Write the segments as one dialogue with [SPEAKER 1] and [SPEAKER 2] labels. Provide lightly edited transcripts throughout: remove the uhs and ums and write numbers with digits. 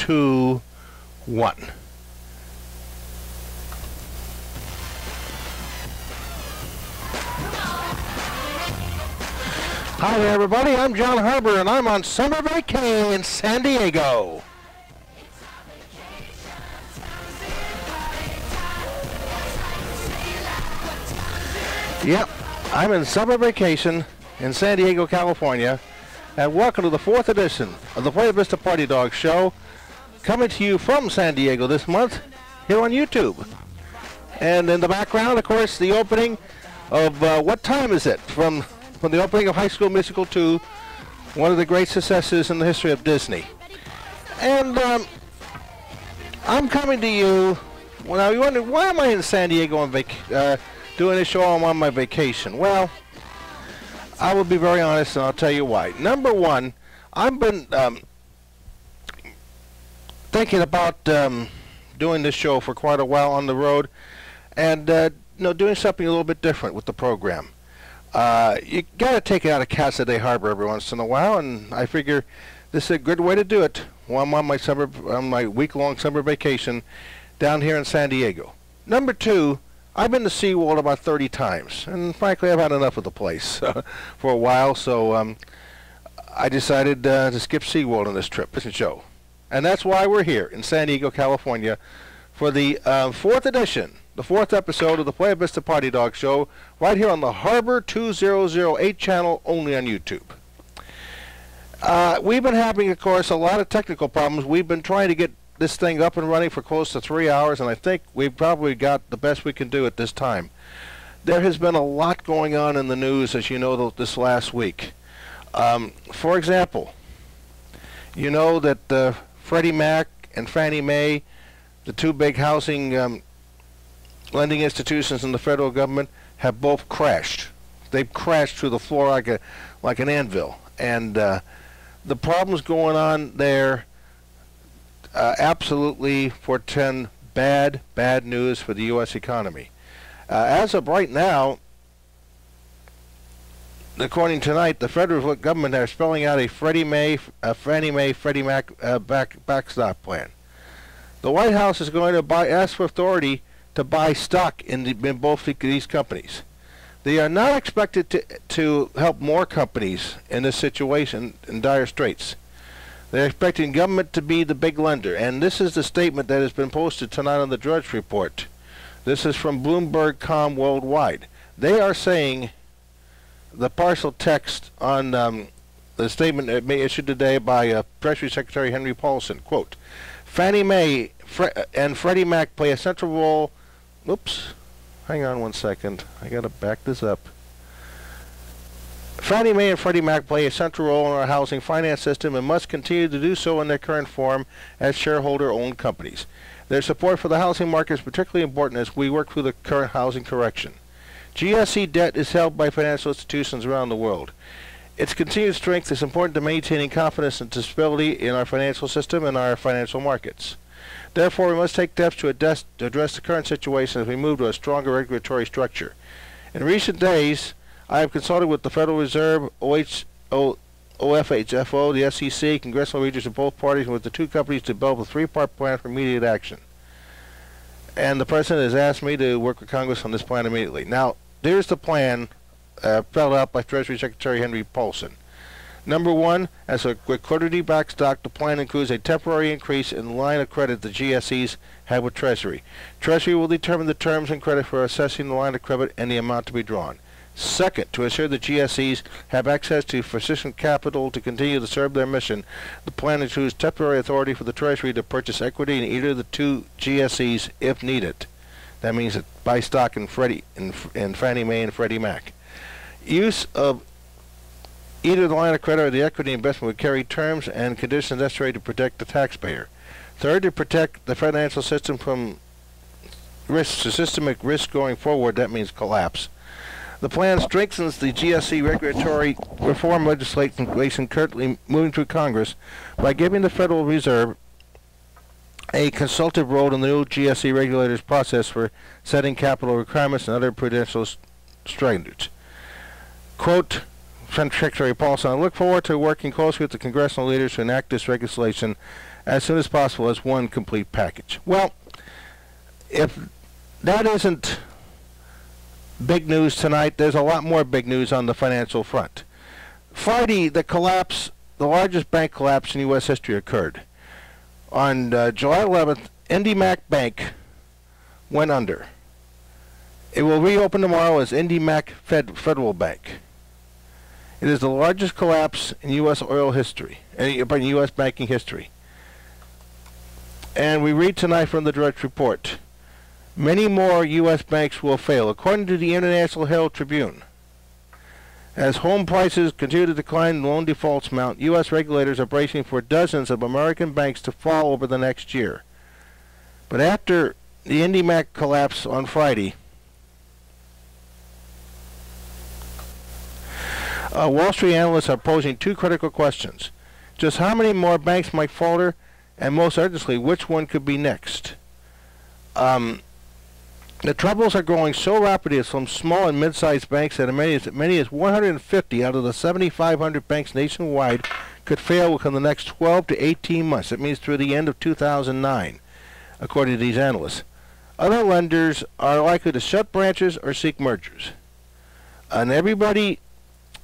[SPEAKER 1] 2, 1. Hi there, everybody. I'm John Harber, and I'm on summer vacay in San Diego. Yep, I'm in summer vacation in San Diego, California, and welcome to the 4th edition of the Playa Vista Party Dog Show, coming to you from San Diego this month, here on YouTube. And in the background, of course, the opening of What Time Is It? From the opening of High School Musical 2, one of the great successes in the history of Disney. And I'm coming to you, well, you wonder, why am I in San Diego on doing a show on my vacation? Well, I will be very honest, and I'll tell you why. Number one, I've been thinking about doing this show for quite a while on the road, and doing something a little bit different with the program. You got to take it out of Casa de Harbor every once in a while, and I figure this is a good way to do it while I'm on my week-long summer vacation down here in San Diego. Number two, I've been to SeaWorld about 30 times, and frankly, I've had enough of the place for a while, so I decided to skip SeaWorld on this trip, this show. And that's why we're here in San Diego, California, for the 4th edition, the 4th episode of the Playa Vista Party Dog Show, right here on the Harbor 2008 channel, only on YouTube. We've been having, of course, a lot of technical problems. We've been trying to get this thing up and running for close to 3 hours, and I think we've probably got the best we can do at this time. There has been a lot going on in the news, as you know, this last week. For example, you know that FreddieMac and FannieMae, the two big housing lending institutions in the federal government, have both crashed. They've crashed through the floor like an anvil, and the problems going on there absolutely portend bad news for the U.S. economy. As of right now, according tonight, the federal government is spelling out a FannieMae, FreddieMac backstop plan. The White House is going to ask for authority to buy stock in both these companies. They are not expected to help more companies in this situation in dire straits. They're expecting government to be the big lender, and this is the statement that has been posted tonight on the Drudge Report. This is from Bloomberg.com Worldwide. They are saying, the partial text on the statement issued today by Treasury Secretary Henry Paulson, quote, FannieMae and FreddieMac play a central role. Oops, hang on one second. I got to back this up. FannieMae and FreddieMac play a central role in our housing finance system and must continue to do so in their current form as shareholder-owned companies. Their support for the housing market is particularly important as we work through the current housing correction. GSE debt is held by financial institutions around the world. Its continued strength is important to maintaining confidence and stability in our financial system and our financial markets. Therefore, we must take steps to address the current situation as we move to a stronger regulatory structure. In recent days, I have consulted with the Federal Reserve, OFHFO, the SEC, congressional leaders of both parties, and with the two companies to develop a three-part plan for immediate action. And the President has asked me to work with Congress on this plan immediately. Now, there's the plan spelled out by Treasury Secretary Henry Paulson. Number one, as a liquidity backstop, the plan includes a temporary increase in the line of credit the GSEs have with Treasury. Treasury will determine the terms and credit for assessing the line of credit and the amount to be drawn. Second, to ensure the GSEs have access to sufficient capital to continue to serve their mission, the plan includes temporary authority for the Treasury to purchase equity in either of the two GSEs if needed. That means that buy stock in FannieMae and FreddieMac. Use of either the line of credit or the equity investment would carry terms and conditions necessary to protect the taxpayer. Third, to protect the financial system from systemic risk going forward, that means collapse. The plan strengthens the GSE regulatory reform legislation currently moving through Congress by giving the Federal Reserve a consultative role in the new GSE regulators' process for setting capital requirements and other prudential standards. Quote, Secretary Paulson, I look forward to working closely with the congressional leaders to enact this legislation as soon as possible as one complete package. Well, if that isn't big news tonight, there's a lot more big news on the financial front. Friday, the largest bank collapse in U.S. history occurred. On July 11th, IndyMac Bank went under. It will reopen tomorrow as IndyMac Federal Bank. It is the largest collapse in U.S. oil history, in U.S. banking history. And we read tonight from the direct report, many more U.S. banks will fail, according to the International Herald Tribune. As home prices continue to decline and loan defaults mount, U.S. regulators are bracing for dozens of American banks to fall over the next year. But after the IndyMac collapse on Friday, Wall Street analysts are posing two critical questions. Just how many more banks might falter, and most urgently, which one could be next? The troubles are growing so rapidly as some small and mid-sized banks that as many as 150 out of the 7,500 banks nationwide could fail within the next 12 to 18 months. That means through the end of 2009, according to these analysts. Other lenders are likely to shut branches or seek mergers. And everybody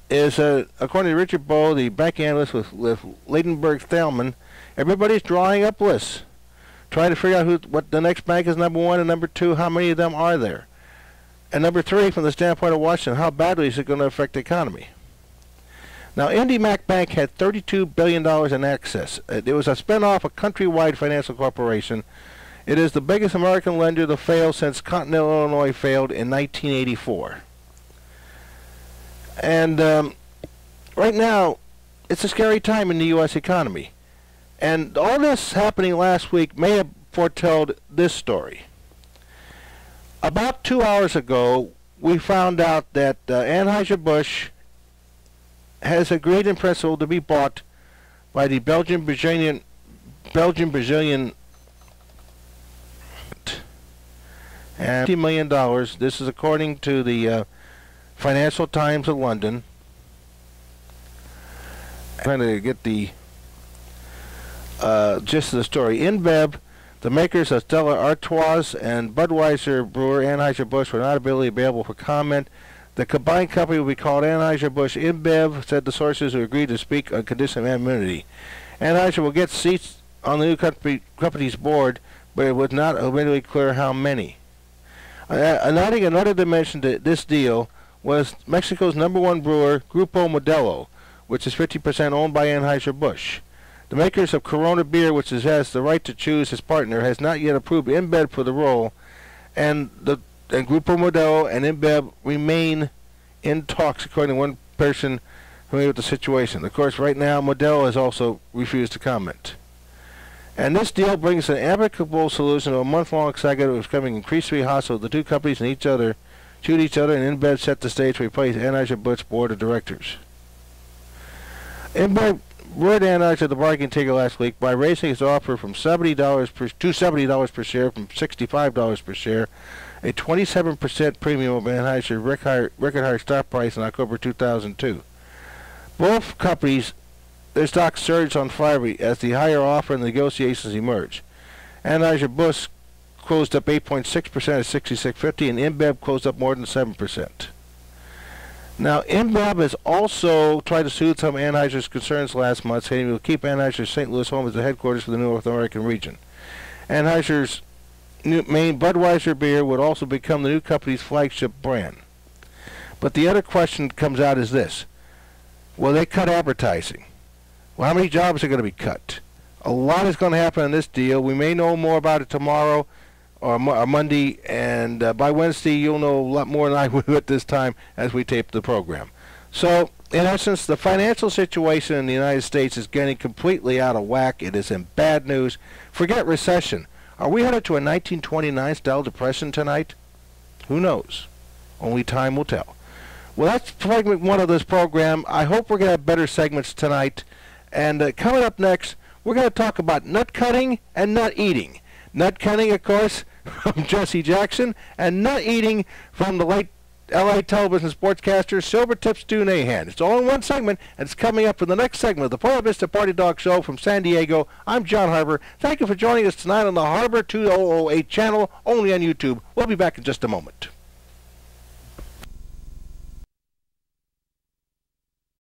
[SPEAKER 1] is, according to Richard Bowe, the bank analyst with Ladenburg Thalmann, everybody's drawing up lists, trying to figure out what the next bank is, number one, and number two, how many of them are there. And number three, from the standpoint of Washington, how badly is it going to affect the economy? Now, IndyMac Bank had $32 billion in assets. It was a spin-off of Countrywide Financial Corporation. It is the biggest American lender to fail since Continental Illinois failed in 1984. And right now, it's a scary time in the U.S. economy. And all this happening last week may have foretold this story. About 2 hours ago, we found out that Anheuser-Busch has agreed in principle to be bought by the Belgian Brazilian and $50 million. This is according to the Financial Times of London. I'm trying to get the gist of the story. InBev, the makers of Stella Artois and Budweiser brewer Anheuser-Busch, were not available for comment. The combined company will be called Anheuser-Busch InBev, said the sources who agreed to speak on condition of anonymity. Anheuser will get seats on the new company's board, but it was not immediately clear how many. Adding another dimension to this deal was Mexico's #1 brewer, Grupo Modelo, which is 50% owned by Anheuser-Busch. The makers of Corona beer, which has the right to choose his partner, has not yet approved InBev for the role, and Grupo Modelo and InBev remain in talks, according to one person familiar with the situation. Of course, right now, Modelo has also refused to comment. And this deal brings an amicable solution to a month-long saga that was becoming increasingly hostile. The two companies and each other, and InBev set the stage to replace Anheuser-Busch board of directors. InBev lured Anheuser to the bargaining table last week by raising its offer from $70 per share from $65 per share, a 27% premium over Anheuser's record high stock price in October 2002. Both companies, their stocks surged on Friday as the higher offer and the negotiations emerged. Anheuser-Busch closed up 8.6% at $66.50, and InBev closed up more than 7%. Now, InBev has also tried to soothe some of Anheuser's concerns last month, saying it will keep Anheuser's St. Louis home as the headquarters for the North American region. Anheuser's main Budweiser beer would also become the new company's flagship brand. But the other question comes out is this. Will they cut advertising? Well, how many jobs are going to be cut? A lot is going to happen in this deal. We may know more about it tomorrow or Monday, and by Wednesday you'll know a lot more than I will at this time as we tape the program. So, in essence, the financial situation in the United States is getting completely out of whack. It is in bad news. Forget recession. Are we headed to a 1929-style depression tonight? Who knows? Only time will tell. Well, that's segment one of this program. I hope we're going to have better segments tonight. And coming up next, we're going to talk about nut cutting and nut eating. Nut cutting, of course, from Jesse Jackson, and nut eating from the late LA television sportscaster Silvertip Stu Nahan. It's all in one segment, and it's coming up in the next segment of the Playa Vista Party Dog Show from San Diego. I'm John Harber. Thank you for joining us tonight on the Harber 2008 channel, only on YouTube. We'll be back in just a moment.